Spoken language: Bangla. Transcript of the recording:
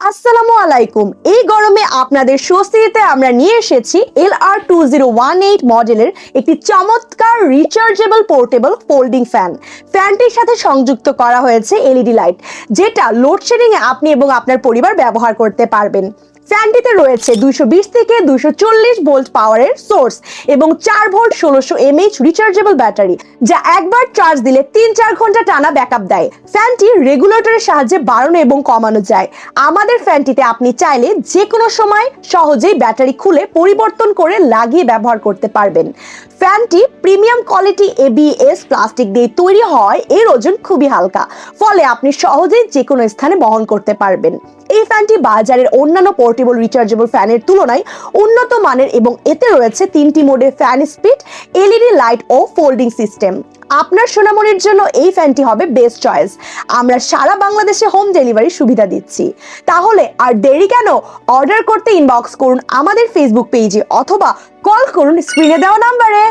আসসালামু আলাইকুম। এই গরমে আপনাদের স্বস্তিতে আমরা নিয়ে এসেছি LR2018 মডেলের একটি চমৎকার রিচার্জেবল পোর্টেবল ফোল্ডিং ফ্যান। ফ্যানটির সাথে সংযুক্ত করা হয়েছে এলইডি লাইট, যেটা লোডশেডিং এ আপনি এবং আপনার পরিবার ব্যবহার করতে পারবেন। ফ্যানটিতে রয়েছে 220 থেকে 240 ভোল্ট পাওয়ারের সোর্স এবং 4 ভোল্ট 1600 mAh রিচার্জেবল ব্যাটারি, যা একবার চার্জ দিলে 3-4 ঘন্টা টানা ব্যাকআপ দেয়। ফ্যানটি রেগুলেটরের সাহায্যে বাড়ানো এবং কমানো যায়। আমাদের ফ্যানটিতে আপনি চাইলে যে কোনো সময় সহজেই ব্যাটারি খুলে পরিবর্তন করে লাগিয়ে ব্যবহার করতে পারবেন। ফ্যানটি প্রিমিয়াম কোয়ালিটি ABS প্লাস্টিক দিয়ে তৈরি হয়, এর ওজন খুবই হালকা, ফলে আপনি সহজেই যে কোনো স্থানে বহন করতে পারবেন। এই ফ্যানটি বাজারের অন্যান্য পোর্টেবল রিচার্জেবল ফ্যানের তুলনায় উন্নত মানের এবং এতে রয়েছে 3টি মোডে ফ্যান স্পিড, এলইডি লাইট ও ফোল্ডিং সিস্টেম। আপনার সোনামণির জন্য এই ফ্যানটি হবে বেস্ট চয়েস। আমরা সারা বাংলাদেশে হোম ডেলিভারি সুবিধা দিচ্ছি। তাহলে আর দেরি কেন? অর্ডার করতে ইনবক্স করুন আমাদের ফেসবুক পেজে অথবা কল করুন স্ক্রিনে দেওয়া নাম্বারে।